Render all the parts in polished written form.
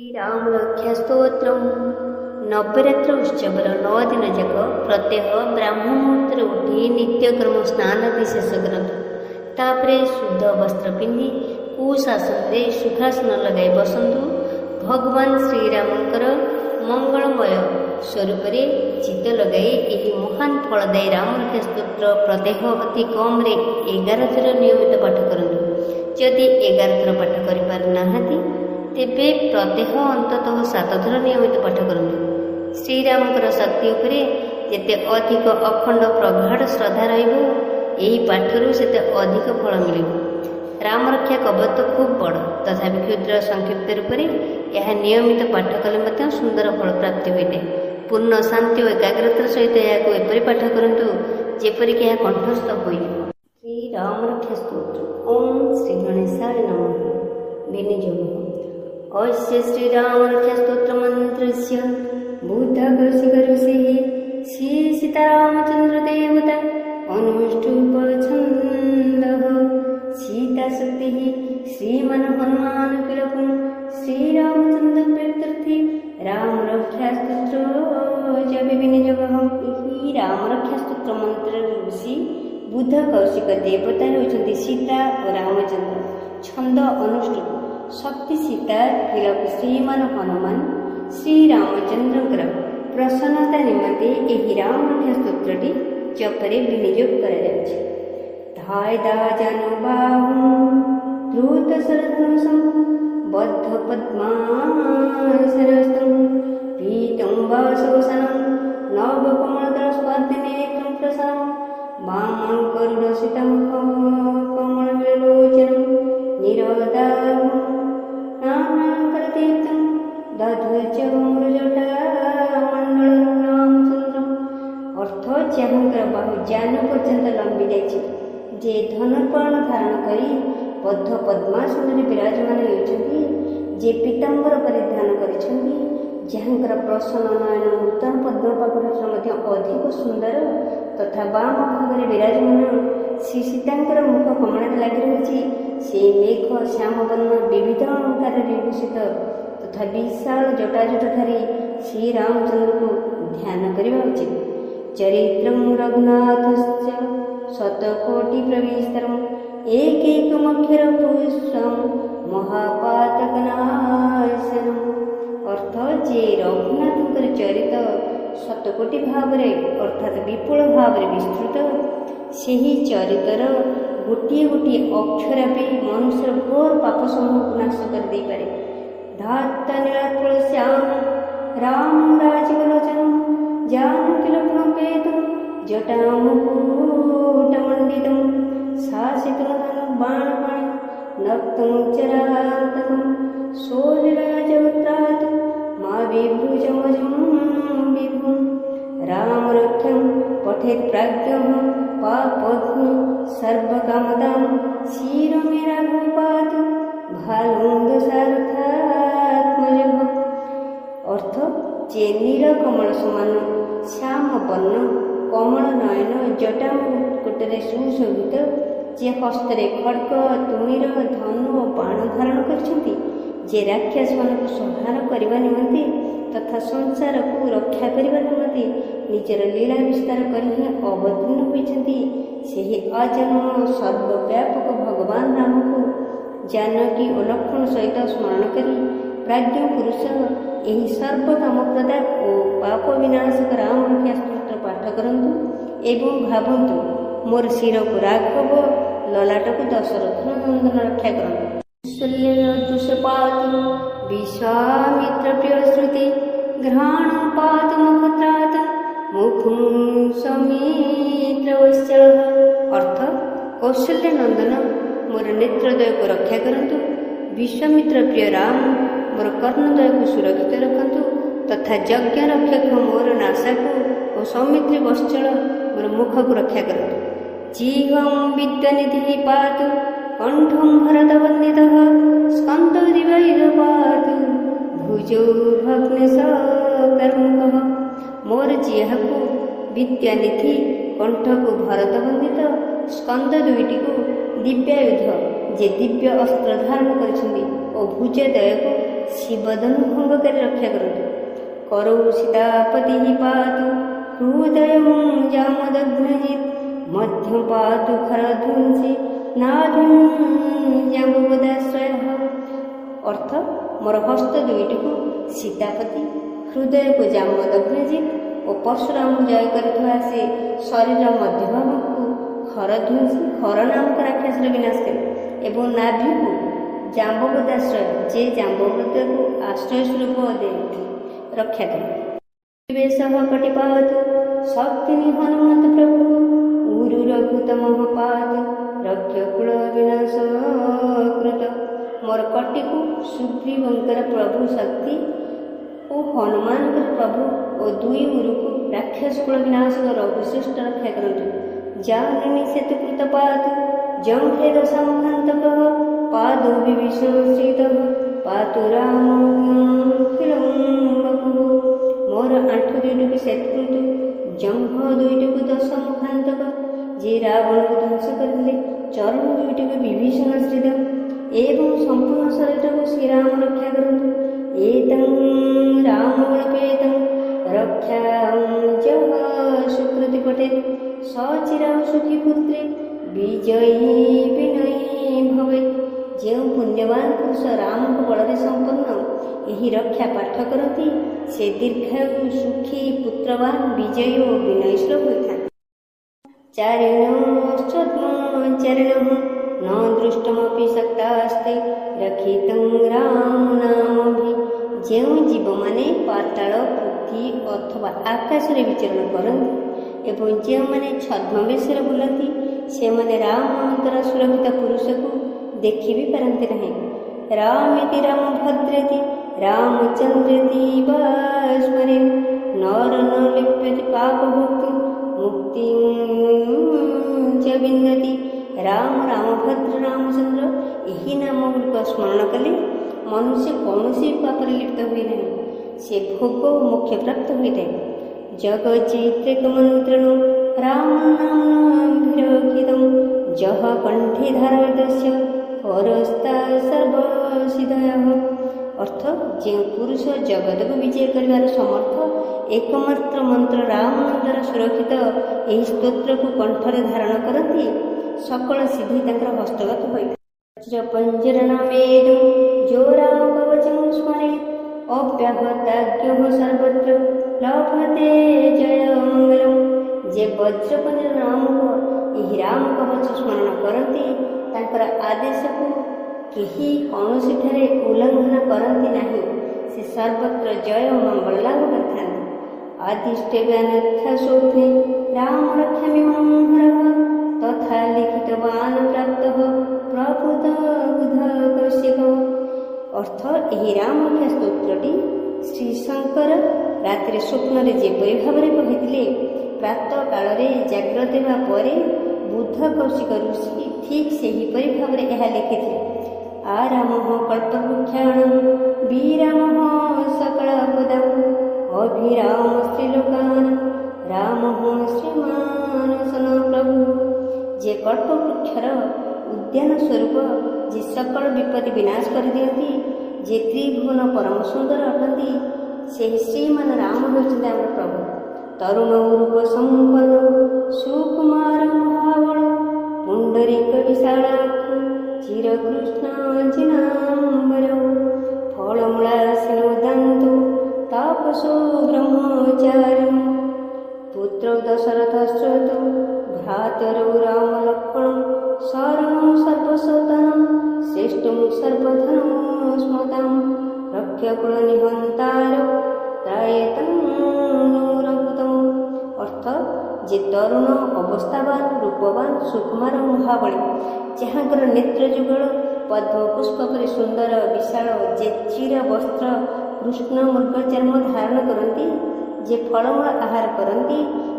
श्रीराम रक्षा स्तोत्र नवरात्र उत्सवर 9 दिन जाक प्रत्येक ब्राह्मण मुहूर्त उठी नित्यक्रम स्नान आदि शेष करतु। तापरे शुद्ध वस्त्र पिंधि कुशासन सुखासन लगाई बसतु। भगवान श्रीरामंकर मंगलमय स्वरूप चित्त लगाई यही महान फलदायी राम रक्षा स्तोत्र प्रत्येक अति कम 11 थर नियमित पाठ करतु। जदि 11 थर पाठ कर तेबे प्रत्येक अंततः 7 थर नियमित पाठ करतु। श्रीरामकर शक्ति उपरे जेते अधिक अखंड प्रगाढ़ श्रद्धा रही पाठरू से अधिक फल मिल। राम रक्षा कवच तो खूब बड़ तथा क्षुद्र संक्षिप्त रूप में यह नियमित पाठ कले सुंदर फल प्राप्ति होते। पूर्ण शांति और एकाग्रतार सहित यह एपरी पाठ करतु जेपरिक यह कंठस्थ हो। श्री राम रक्षा स्तोत्र। ओम श्री गणेशाय नमः। विनियोग अस्य श्रीराम रक्षा स्तोत्र मंत्रस्य बुद्धकौशिकऋषि श्री सीतारामचंद्र देवता अनुष्टुप छन्दः सीता शक्ति श्रीमन हनुमान किलकं श्रीरामचंद्र प्रीत्यर्थे राम रक्षा स्तोत्र विनियोग। यही राम रक्षा स्तोत्र मंत्र ऋषि बुद्ध कौशिक देवता होती सीता और रामचंद्र। छंद अनुष्टुप शक्ति सीता किलक श्रीमान हनुमान श्रीरामचंद्र प्रसन्नता निमंते यही राम रक्षा स्तोत्रटी जपरे विनियोग कर द्रुत शरधनुषं बद्ध पद्मासनस्थं पीतं वासवसनं नवकमलदल स्वादिनेत्रं प्रसन्नं वामं करुणसितं कमलविलोचनं निरोदां नानाकरतीर्थं दध्वजमृजटामण्डलं रामचन्द्रम्। अर्थ जहाँकर बाहु जान पर्यंत लंबी जाइए जे धनुर्बाण धारण करी बद्ध पद्मासन विराजमान होती जे पीताम्बर परिधान करिसेंती जहाँकर प्रसन्न नयन नूतन पद्मपाकुर अधिक सुंदर तथा बाम भाग विराजमान श्री सीतांकर मुख कमल लगी रही से मेघ श्यामवर्ण विविध अलंकार विभूषित तथा विशाल जटाजटाधारी श्री रामचंद्र को ध्यान करने उचित। चरित्रं रघुनाथस्य शतकोटि प्रविस्तरम् एकैकमक्षर पुष्पं महापातकनाशनम्। अर्थ जे रघुनाथंकर चरित शतकोटि भाव अर्थात विपुल भाव विस्तृत ସେହି ଚରିତର ଗୋଟିଏ ଗୋଟିଏ ଅକ୍ଷର ବି ମନୁଷ୍ୟର ଘୋର ପାପ ସମୂହକୁ ନାଶ କରିଦେଇପାରେ। ଧାତ ନୀଳାଚଳ ଶ୍ୟାମ ରାମ ରାଜବଲୋଚନ जानकी लक्ष्मणपेतुं जटामुकुटमण्डितं शासितनुतं बाणपाणिं नक्तं चरातकं शोलराजवक्त्रात् मा विभ्रुजमजं विभुं रामरक्षं पठेत् प्राज्ञः पापघ्नं सर्वकामदां शिरोमे राघवं पातु भालुन्दसारथात्मजः। अर्थ जे नील कमल समान श्याम वर्ण कमल नयन जटामुकुटरे सुशोभित जे हस्तरे खड्ग तुमीर धनु और बाण धारण करछन्ति जे राक्षस मानक संहार करने निमंते तथा संसार को रक्षा करने निमंते निजर लीला विस्तार करी अवतीर्ण होइछन्ति ସେହି अजन्म सर्वव्यापक भगवान राम को जानकी और लक्ष्मण सहित स्मरण करी प्राज्ञ पुरुष यही सर्वकामप्रदा और पाप विनाशक राम रक्षा स्तोत्र पाठ करंतु एवं भावंतु मोर शिर को राघव ललाट को दशरथ नंदन रक्षा करंतु। पातु विश्वामित्र प्रिय श्रुति घ्राण पातु मुखत्रात मुखुं समित्र वत्सल। अर्थ कौशल्य नंदन मोर नेत्रदय को रक्षा करंतु। विश्वामित्र प्रिय राम मोर कर्णदय को सुरक्षित रखंतु तथा यज्ञ रक्षक मोर नासा को और सौमित्री वत्सल मोर मुख को रक्षा करंतु। जीवं विद्यानिधि पातु कंठं भरतवन्दितः स्कन्ददिवैर पातु भुजौ भग्नेशकर्मुकः। मोर जिह्वा को विद्यानिधि कंठ को भरतवन्दित स्कंद दुईटी को दिव्यायुध जे दिव्य अस्त्र धारण कर भुजदय को ଶିବଧନୁ ଭଙ୍ଗକାରୀ ରକ୍ଷା କରନ୍ତୁ। କରौ ସୀତାପତି ପାତୁ ହୃଦୟ ଜାମଦଗ୍ନଜିତ୍ ମଧ୍ୟମ ପାତୁ ଖରଧ୍ୱଂସୀ ନାଭିଂ ଜାମ୍ବବଦାଶ୍ରୟ। ଅର୍ଥ, ମୋର ହସ୍ତ ଦୁଇଟିକୁ ସୀତାପତି, ହୃଦୟକୁ ଜାମଦଗ୍ନଜିତ୍ ଓ ପରଶୁରାମ ଜୟ କରିଥିବା ସେ ଶରୀର ମଧ୍ୟଭାଗକୁ ଖରଧ୍ୱଂସୀ, ଖର ନାମକ ରାକ୍ଷସର ବିନାଶ କରେ ଏବଂ ନାଭିକୁ ଜାମ୍ବବଦାଶ୍ରୟ, ଯେ ଜାମ୍ବବଦକୁ ଆଶ୍ରୟ ସ୍ୱରୂପ ଦେଇ ରକ୍ଷା କରେ। କଟିପାତ ଶକ୍ତିନି ହନୁମନ୍ତ ପ୍ରଭୁ ଉରୁ ରଘୁତମ ପାତ ରକ୍ଷକୁଳ ବିନାଶ କୃତ। ମୋର କଟିକୁ ସୁଗ୍ରୀବଙ୍କର ପ୍ରଭୁ ଶକ୍ତି ଓ ହନୁମାନଙ୍କର ପ୍ରଭୁ ଓ ଦୁଇ ଉରୁକୁ ରାକ୍ଷସ କୁଳ ବିନାଶକ ରଘୁଶ୍ରେଷ୍ଠ ରକ୍ଷା କରନ୍ତୁ। ଜାନନୀ ସେତୁକୃତ ପାତ ଜଙ୍ଘେ ଦଶାମୁଖାନ୍ତକ ପାଦୌ ବିଭୀଷଣ ଶ୍ରୀତ ପାତୁ ରାମ ବପୁ। ମୋର ଆଣ୍ଠୁ ଦୁଇଟିକୁ ସେତୁକୃତ, ଜଙ୍ଘ ଦୁଇଟିକୁ ଦଶମୁଖାନ୍ତକ, ଯେ ରାବଣକୁ ଧ୍ୱଂସ କରିଥିଲେ, ଚରଣ ଦୁଇଟିକୁ ବିଭୀଷଣ ଶ୍ରୀତ ଏବଂ ସମ୍ପୂର୍ଣ୍ଣ ଶରୀରକୁ ଶ୍ରୀରାମ ରକ୍ଷା କରନ୍ତୁ। ଏତଂ ରାମୋପେତଂ ରକ୍ଷାଂ ଯଃ ସୁକୃତି ପଠେତ୍ ସଚିରାଂ ସୁଖୀ ପୁତ୍ରେ ବିଜୟୀ ବିନୟୀ ଭବେତ୍। ଯେଉଁ ପୁଣ୍ୟବାନ ପୁରୁଷ ରାମଙ୍କ ବଳରେ ସମ୍ପନ୍ନ ଏହି ରକ୍ଷା ପାଠ କରନ୍ତି, ସେ ଦୀର୍ଘାୟୁ, ସୁଖୀ, ପୁତ୍ରବାନ, ବିଜୟୀ ଓ ବିନୟୀଶୀଳ ହୋଇଥାନ୍ତି। ଚାରିଣ ନ ଦୃଷ୍ଟମପି ଶକ୍ତାସ୍ତେ ରକ୍ଷିତଂ ରାମ ନାମଭି। ଯେଉଁ ଜୀବମାନେ ପାତାଳ, ପୃଥ୍ୱୀ ଅଥବା ଆକାଶରେ ବିଚରଣ କରନ୍ତି ଏବଂ ଯେଉଁମାନେ ଛଦ୍ମବେଶରେ ବୁଲନ୍ତି, ସେମାନେ ରାମ ନାମ ଦ୍ୱାରା ସୁରକ୍ଷିତ ପୁରୁଷକୁ ଦେଖି ବି ପାରନ୍ତି ନାହିଁ। ରାମେତି ରାମ ଭଦ୍ରେତି ରାମଚନ୍ଦ୍ରେତି ବା ସ୍ମରେନ୍ ନର ନ ଲିପ୍ୟତି ପାପ ଭକ୍ତି ମୁକ୍ତି ଚ ବିନ୍ଦତି। ରାମ, ରାମଭଦ୍ର, ରାମଚନ୍ଦ୍ର ଏହି ନାମଗୁଡ଼ିକ ସ୍ମରଣ କଲେ ମନୁଷ୍ୟ କୌଣସି ପାପରେ ଲିପ୍ତ ହୁଏ ନାହିଁ, ସେ ଭୋଗ ଓ ମୋକ୍ଷ ପ୍ରାପ୍ତ ହୋଇଥାଏ। ଜଗଚିତ୍ରେକ ମନ୍ତ୍ରଣ ରାମ ନାମଭିରକ୍ଷିତଂ ଯଃ କଣ୍ଠେ ଧାରୟଦସ୍ୟ ପରସ୍ତା ସର୍ବସିଦ୍ଧୟଃ। ଅର୍ଥ, ଯେଉଁ ପୁରୁଷ ଜଗତକୁ ବିଜୟ କରିବାର ସମର୍ଥ ଏକମାତ୍ର ମନ୍ତ୍ର ରାମ ଦ୍ୱାରା ସୁରକ୍ଷିତ ଏହି ସ୍ତୋତ୍ରକୁ କଣ୍ଠରେ ଧାରଣ କରନ୍ତି, ସକଳ ସିଦ୍ଧି ତାଙ୍କର ହସ୍ତଗତ ହୋଇଥାଏ। ବଜ୍ରପଞ୍ଜରଣମେଦଂ ଯୋ ରାମ କବଚଂ ସ୍ମରେତ୍ ଅବ୍ୟାହତାଜ୍ଞଃ ସର୍ବତ୍ର ଲଭତେ ଜୟମଙ୍ଗଳଂ। ଯେ ବଜ୍ରପଞ୍ଜର ନାମକ ଏହି ରାମ କବଚ ସ୍ମରଣ କରନ୍ତି, ତାଙ୍କର ଆଦେଶକୁ କେହି କୌଣସିଠାରେ ଉଲ୍ଲଂଘନ କରନ୍ତି ନାହିଁ, ସେ ସର୍ବତ୍ର ଜୟ ଓ ମଙ୍ଗଳ ଲାଭ କରିଥାନ୍ତି। ଆଦିଷ୍ଟେ ବ୍ୟାନର୍ଥା ସୌଭେ ରାମ ରକ୍ଷାମିମଂ ହରଃ ତଥା ଲିଖିତବାନ ପ୍ରାପ୍ତଃ ପ୍ରଭୁତ ବୁଧ କୌଶିକ। ଅର୍ଥ, ଏହି ରାମରକ୍ଷା ସ୍ତୋତ୍ରଟି ଶ୍ରୀଶଙ୍କର ରାତିରେ ସ୍ୱପ୍ନରେ ଯେପରି ଭାବରେ କହିଥିଲେ, ପ୍ରାତଃ କାଳରେ ଜାଗ୍ରତ ହେବା ପରେ ବୁଧ କୌଶିକ ଋଷି ଠିକ୍ ସେହିପରି ଭାବରେ ଏହା ଲେଖିଥିଲେ। ଆରାମଃ କଳ୍ପବୃକ୍ଷାଣଂ ବିରାମଃ ସକଳପଦଂ ଅଭିରାମ ଶ୍ରୀଲୋକାନ ରାମଃ ଶ୍ରୀମାନସନ ପ୍ରଭୁ। ଯେ କଳ୍ପବୃକ୍ଷର ଉଦ୍ୟାନ ସ୍ୱରୂପ, ଯେ ସକଳ ବିପତ୍ତି ବିନାଶ କରିଦିଅନ୍ତି, ଯେ ତ୍ରିଭୁବନ ପରମ ସୁନ୍ଦର ଅଟନ୍ତି, ସେହି ଶ୍ରୀମାନ ରାମ ହେଉଛନ୍ତି ଆମର ପ୍ରଭୁ। ତରୁଣ ରୂପ ସମ୍ପନ୍ନ ସୁକୁମାର ମହାବଳ ପୁଣ୍ଡରୀକ ବିଶାଳାକ୍ଷ ଚିରକୃଷ୍ଣ ଚିନାମ୍ବର ଫଳମୂଳାସୀନ ଦାନ୍ତୁ ତାପସୋ ବ୍ରହ୍ମଚାରିଣ ପୁତ୍ର ଦଶରଥ ଶ୍ରୋତ ଭ୍ରାତରौ ରାମ ଲକ୍ଷ୍ମଣ ଶରଣ ସର୍ବସୋତନଂ ଶ୍ରେଷ୍ଠଂ ସର୍ବଧନ ସ୍ମତାଂ ରକ୍ଷକୁଳ ନିହନ୍ତାର ତ୍ରାୟତଂ ରଘୁତମ। ଅର୍ଥ, ଯେ ତରୁଣ, ଅବସ୍ଥାବାନ, ରୂପବାନ, ସୁକୁମାର, ମହାବଳୀ, ଯାହାଙ୍କର ନେତ୍ର ଯୁଗଳ ପଦ୍ମ ପୁଷ୍ପ ପରି ସୁନ୍ଦର, ବିଶାଳ, ଯେ ଚିର ବସ୍ତ୍ର କୃଷ୍ଣ ମୃଗ ଚର୍ମ ଧାରଣ କରନ୍ତି, ଯେ ଫଳମୂଳ ଆହାର କରନ୍ତି,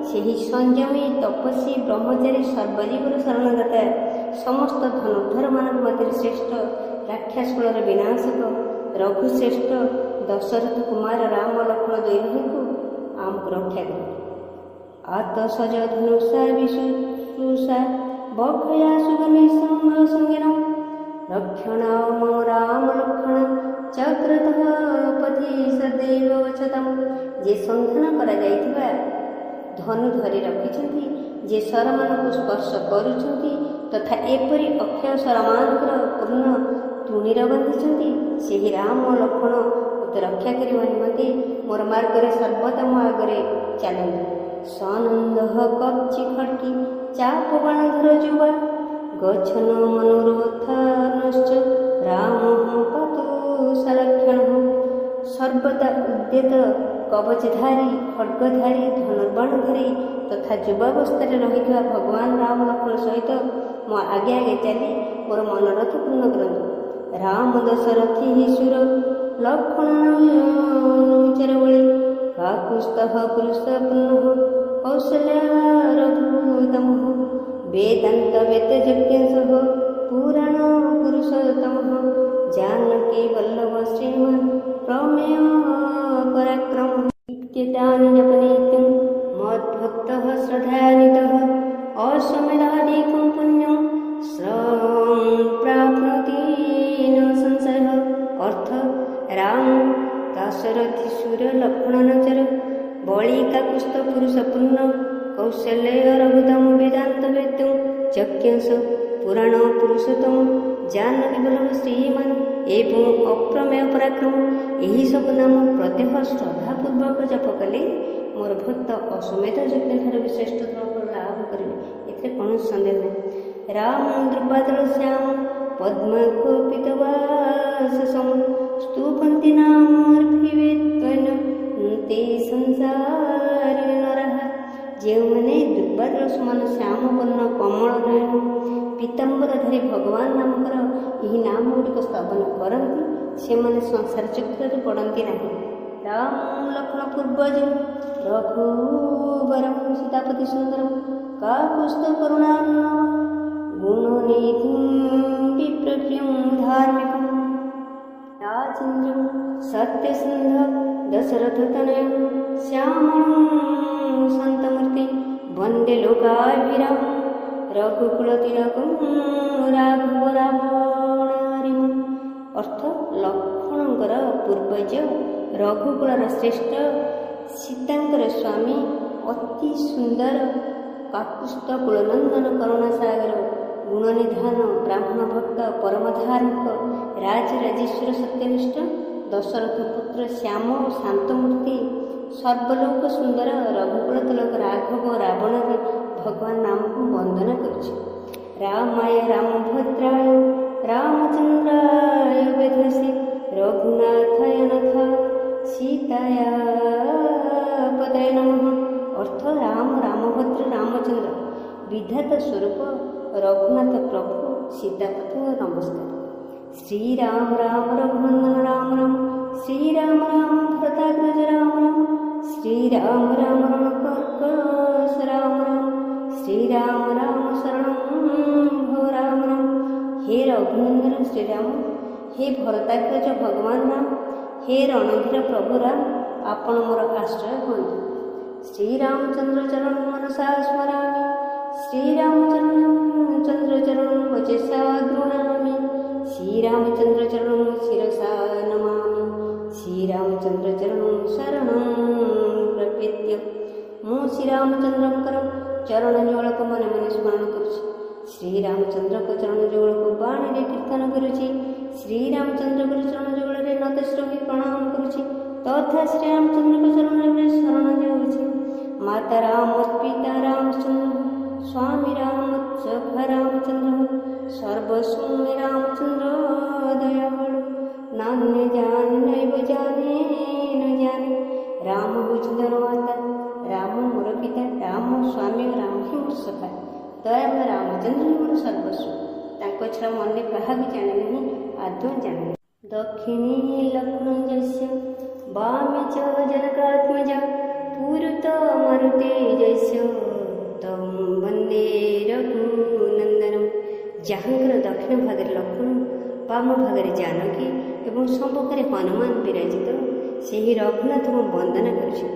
ସେହି ସଂଯମୀ, ତପସ୍ୱୀ, ବ୍ରହ୍ମଚାରୀ, ସର୍ବଜୀବର ଶରଣଦାତା, ସମସ୍ତ ଧନୁର୍ଦ୍ଧରମାନଙ୍କ ମଧ୍ୟରେ ଶ୍ରେଷ୍ଠ, ରାକ୍ଷସ କୁଳର ବିନାଶକ, ରଘୁଶ୍ରେଷ୍ଠ, ଦଶରଥ କୁମାର ରାମ ଲକ୍ଷ୍ମଣ ଦୁଇ ଭାଇଙ୍କୁ ଆମକୁ ରକ୍ଷା କରେ। ଆତସଜ ଧନୁଷା ବିଶୁଷା ବକ୍ଷୟା ସୁଗମି ସଙ୍ଗେନ ରକ୍ଷଣ ରାମ ଲକ୍ଷ୍ମଣ ଚକ୍ରତଃ ପଥି ସदैବ ଗଚ୍ଛତାମ୍। ଯେ ସନ୍ଧାନ କରାଯାଇଥିବା ଧନୁ ଧରି ରଖିଛନ୍ତି, ଯେ ସ୍ୱରମାନଙ୍କୁ ସ୍ପର୍ଶ କରୁଛନ୍ତି ତଥା ଏପରି ଅକ୍ଷୟ ସ୍ୱରମାନଙ୍କର ପୂର୍ଣ୍ଣ ତୁଣୀର ବାନ୍ଧିଛନ୍ତି, ସେହି ରାମ ଓ ଲକ୍ଷ୍ମଣ ମୋତେ ରକ୍ଷା କରିବା ନିମନ୍ତେ ମୋର ମାର୍ଗରେ ସର୍ବଦା ମୋ ଆଗରେ ଚାଲନ୍ତୁ। ସନନ୍ଦ କବଚି ଖଡ଼୍ଗୀ ଚାପ ବାଣଧର ଯୁବା ଗଚ୍ଛନ ମନୋରଥାନଶ୍ଚ ରାମ ପାତୁ ସଲକ୍ଷଣ। ସର୍ବଦା ଉଦ୍ୟତ କବଚଧାରୀ ଖଡ଼୍ଗଧାରୀ ଧନୁର୍ବାଣଧାରୀ ତଥା ଯୁବାବସ୍ଥାରେ ରହିଥିବା ଭଗବାନ ରାମ ଲକ୍ଷ୍ମଣ ସହିତ ମୋ ଆଗେ ଆଗେ ଚାଲି ମୋର ମନୋରଥ ପୂର୍ଣ୍ଣ କରନ୍ତୁ। ରାମ ଦଶରଥୀ ସୁର ଲକ୍ଷ୍ମଣ ବଳି କାକୁସ୍ତଃ ପୁରୁଷ ପୂର୍ଣ୍ଣ କୌଶଲ୍ୟାରଭୂତମ ବେଦାନ୍ତ ବେଦଯଜ୍ଞ ପୁରାଣ ପୁରୁଷୋତ୍ତମ जानकी वल्लभ श्रीमान प्रमेय पराक्रम इत्येतानि जपनीत्यं मद्भक्तः श्रद्धान्वितः अश्वमेधादिकं पुण्यं प्राप्नोति न संशयः। अर्थ राम दाशरथी सूर लक्ष्मणचर बलि काकुस्थ पुरुष पूर्ण कौशल्य रघुतम वेदांत वेद्यं यज्ञ पुराण पुरुषोत्तम जानकी वल्लभ श्रीमान एवं अप्रमेय पराक्रम यही सब नाम प्रत्यह श्रद्धापूर्वक जप कले मोर भक्त अश्वमेध यज्ञ ठार श्रेष्ठ फल लाभ करेंगे। एथे कौन सन्देह नहीं। राम द्रुबादल श्याम पद्मकोपितवाससम स्तूपन्ति नामर्भिवेत्वेन ते संसारिणे नरः। ଯେଉଁମାନେ ଦୁର୍ବାଦଳ ସମାନ ଶ୍ୟାମ ବର୍ଣ୍ଣ କମଳ ନୟନ ପୀତାମ୍ବରଧାରୀ ଭଗବାନ ନାମଙ୍କର ଏହି ନାମ ଗୁଡ଼ିକ ସ୍ଥାପନ କରନ୍ତି, ସେମାନେ ସଂସାର ଚକ୍ରରେ ପଡ଼ନ୍ତି ନାହିଁ। ରାମ ଲକ୍ଷ୍ମଣ ପୂର୍ବଜ ରଘୁବର ସୀତାପତି ସୁନ୍ଦର କାକୁସ୍ଥ କରୁଣାନ ଗୁଣନିଧିଂ ବିପ୍ରକ୍ରିୟଂ ଧାର୍ମିକଂ ରାଜେନ୍ଦ୍ରଂ ସତ୍ୟସିନ୍ଧ ଦଶରଥ ତନୟ ଶ୍ୟାମଂ ସନ୍ତମୂର୍ତ୍ତି ବନ୍ଦେ ଲୋକାଭିରାମ ରଘୁକୁଳ ତିଳକଂ ରାଘବ ରାବଣାରିମ। ଅର୍ଥ ଲକ୍ଷ୍ମଣଙ୍କର ପୂର୍ବଜ ରଘୁକୁଳର ଶ୍ରେଷ୍ଠ ସୀତାଙ୍କର ସ୍ୱାମୀ ଅତି ସୁନ୍ଦର କାକୁସ୍ଥ କୁଳନନ୍ଦନ କରୁଣାସାଗର ଗୁଣନିଧାନ ବ୍ରାହ୍ମଣ ଭକ୍ତ ପରମଧାର୍ମିକ ରାଜରାଜେଶ୍ୱର ସତ୍ୟନିଷ୍ଠ ଦଶରଥ ପୁତ୍ର ଶ୍ୟାମ ଓ ଶାନ୍ତମୂର୍ତ୍ତି ସର୍ବଲୋକ ସୁନ୍ଦର ରଘୁକୁଳ ତିଳକ ରାଘବ ରାବଣରେ ଭଗବାନ ନାମକୁ ବନ୍ଦନା କରୁଛି। ରାମାୟ ରାମଭଦ୍ରାୟ ରାମଚନ୍ଦ୍ରାୟ ବେଧସେ ରଘୁନାଥାୟ ନାଥ ସୀତାୟ ପଦୟ ନମଃ। ଅର୍ଥ ରାମ ରାମଭଦ୍ର ରାମଚନ୍ଦ୍ର ବିଧାତା ସ୍ୱରୂପ ରଘୁନାଥ ପ୍ରଭୁ ସୀତାପତି ନମସ୍କାର। ଶ୍ରୀରାମ ରାମ ରଘୁନନ୍ଦନ ରାମ ରାମ ଶ୍ରୀରାମ ରାମ ଭରତାଗ୍ରଜ ରାମ ରାମ ଶ୍ରୀରାମ ରାମ रणकर्कश राम राम श्रीराम राम शरणं भव राम राम। हे रघुनंदन श्रीराम, हे भरताग्रज भगवान राम, हे रणधीर प्रभु राम, आपण मोर आश्रय हुअन्तु। श्रीरामचंद्र चरण मनसा स्मरामि श्रीरामचंद्र चरण वचसा गृह्णामि श्रीरामचंद्र चरण शिरसा नमामि श्रीरामचंद्र चरण शरणं प्रपद्य। ମୁଁ ଶ୍ରୀରାମଚନ୍ଦ୍ରଙ୍କର ଚରଣ ଯୁଗଳକୁ ମନେ ମନେ ସ୍ମରଣ କରୁଛି। ଶ୍ରୀରାମଚନ୍ଦ୍ରଙ୍କ ଚରଣ ଯୁଗଳକୁ ବାଣୀରେ କୀର୍ତ୍ତନ କରୁଛି। ଶ୍ରୀରାମଚନ୍ଦ୍ରଙ୍କର ଚରଣ ଯୁଗଳରେ ନତଶ୍ର ହୋଇ ପ୍ରଣାମ କରୁଛି ତଥା ଶ୍ରୀରାମଚନ୍ଦ୍ରଙ୍କ ଚରଣରେ ଶରଣ ଯାଉଛି। ମାତା ରାମ ପିତା ରାମଚନ୍ଦ୍ର ସ୍ୱାମୀ ରାମ ସଖା ରାମଚନ୍ଦ୍ର ସର୍ବସ୍ୱ ରାମଚନ୍ଦ୍ର ଦୟାଳୁ ନାନ୍ୟ ଜାନେ ନୈବ ଜାନେ ନ ଜାନେ। ରାମ ହେଉଛନ୍ତି ମାତା, ରାମ ମୋର ପିତା, ରାମ ସ୍ୱାମୀ ଓ ରାମ ହିଁ ମୋର ସଖା। ଦୟାମୟ ରାମଚନ୍ଦ୍ର ହିଁ ମୋର ସର୍ବସ୍ୱ। ତାଙ୍କ ଛଡ଼ା ମୁଁ ଅନ୍ୟ କାହାକୁ ଜାଣେ ନାହିଁ, ଆଦୌ ଜାଣେ ନାହିଁ। ଦକ୍ଷିଣୀ ଲକ୍ଷ୍ମଣଯସ୍ୟ ବାମେ ଚ ଜନକାତ୍ମଜ ପୁରୁତ ମରୁତେଜସ୍ୟ ତଂ ବନ୍ଦେ ରଘୁନନ୍ଦନମ୍। ଯାହାଙ୍କର ଦକ୍ଷିଣ ଭାଗରେ ଲକ୍ଷ୍ମଣ, ବାମ ଭାଗରେ ଜାନକୀ ଏବଂ ସମ୍ମୁଖରେ ହନୁମାନ ବିରାଜିତ ସେହି ରଘୁନାଥଙ୍କୁ ବନ୍ଦନା କରୁଛି।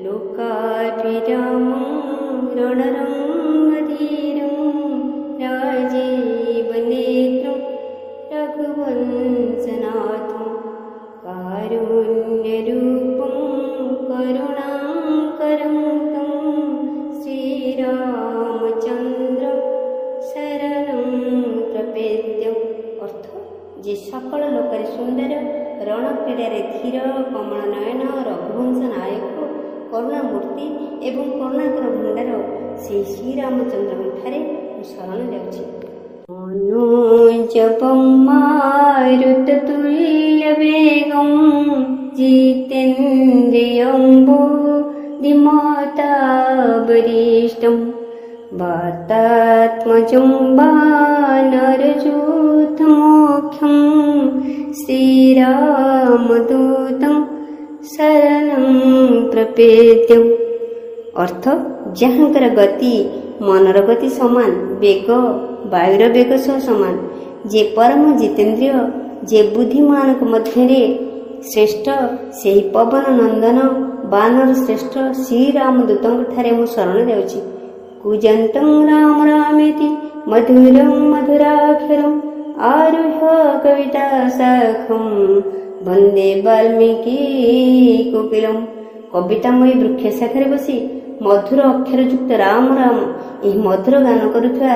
लोकाभिरामं रणरङ्गधीरं राजीवनेत्रं रघुवंशनाथं कारुण्यरूपं करुणाकरं तं श्रीरामचंद्र शरणं प्रपद्यम्। अर्थ जे सकल लोकरे सुंदर रण क्रीडारे धीर कमल नयन रघुवंश नायक करुणामूर्ति एवं करुणाकर भंडार से श्रीरामचंद्र ठारे शरण जाउछि। मनोजपं मारुततुल्य वेगं जितेन्द्रियं बुद्धिमतावरिष्ठं वातात्मजं वानरयूथमोक्षं श्रीरामदूतं शरणं प्रपद्यम्। अर्थ जहाँकर गति मनर गति समान, वेग वायुर वेग सह समान, जे परम जितेन्द्रिय जे बुद्धिमान मध्य श्रेष्ठ सेही पवन नंदन बानर श्रेष्ठ श्रीरामदूतों ठारे मु शरण जाउछि। कूजन्तं राम रामेति मधुरं मधुराक्षरं आरुह्य कविता शाखं वंदे वाल्मीकि कोकिलम। कवितामयी वृक्ष शाखारे बसी मधुर अक्षर युक्त राम राम यही मधुर गान करुवा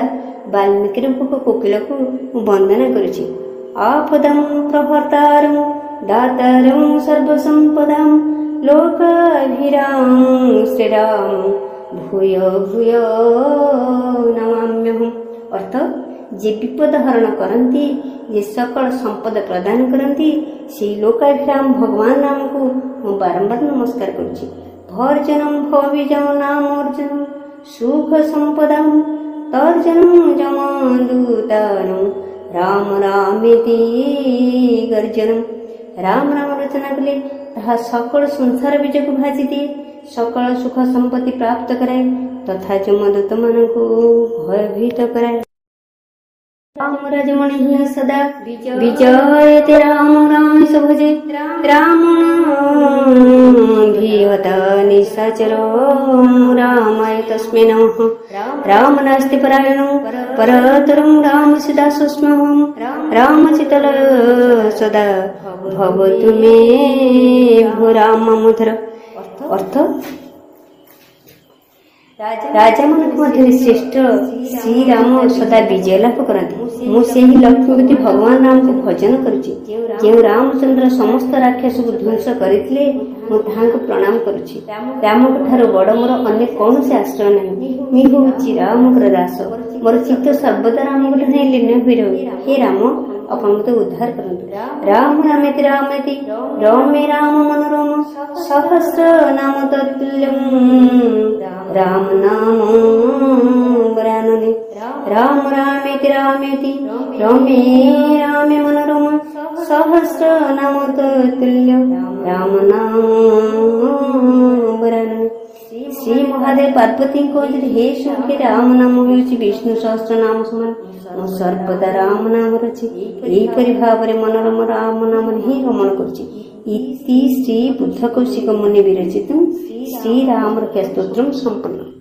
वाल्मीकि रूपक कोकिल को वंदना करुछि। आपदं प्रहर्तारं दातारं सर्वसंपदां लोकाभिराम श्रीराम भूय भूय नमाम्यहम्। अर्थ जे विपद हरण करती जे सकल संपद प्रदान करती से लोकाभिराम भगवान नाम को मु बारंबार नमस्कार करुछि। भर्जनम भविजम नामर्जनम सुख संपदां तर्जनम जमादूतारं राम रामेति गर्जनम। राम राम रचना कले ताहा सकल संसार बीज को भाजी दिए, सकल सुख संपत्ति प्राप्त कराए तथा जमदूत मान को भयभीत कराए। राम राजमणि सदा विजयते राम राम सभजे राम भीहता निशाचर रामाय तस्मै नमः। राम नास्ति परायणं परतरं राम सदा सुस्म्यहं रामचितल सदा भवतु मे भो राम मधुर। अर्थ राजा मान मध्य श्रेष्ठ श्रीराम सदा विजय लाभ करती। मुझे लक्ष्मीपति भगवान राम को भजन करुछि। जो रामचंद्र समस्त राक्षस को ध्वंस करथिले मु ताहांको प्रणाम करुछि। राम ठारो बड़ मोर अन्य कौन से आश्रय नहीं। मि होछि रामकर दास, मोर चित्त सर्वदा राम ठारे लीन होई रही। हे राम अपन मते उद्धार करंतु। राम रामेति रामेति रमे राम मनोरम सहस्र नाम तत्तुल्यं राम नाम वरानने। राम रामेति रामेति रमे रामे मनोरम सहस्र नाम तत्तुल्यं राम नाम वरानने। श्री महादेव पार्वती कहते हे सुखे राम नाम होउछि विष्णु सहस्र नाम समान। मो सर्वदा राम नाम रछि एपरि भावरे मनोरम राम नाम ही गमन करुछि। इति श्री बुद्ध कौशिक मुनि विरचितं श्री राम स्तोत्रम संपन्न।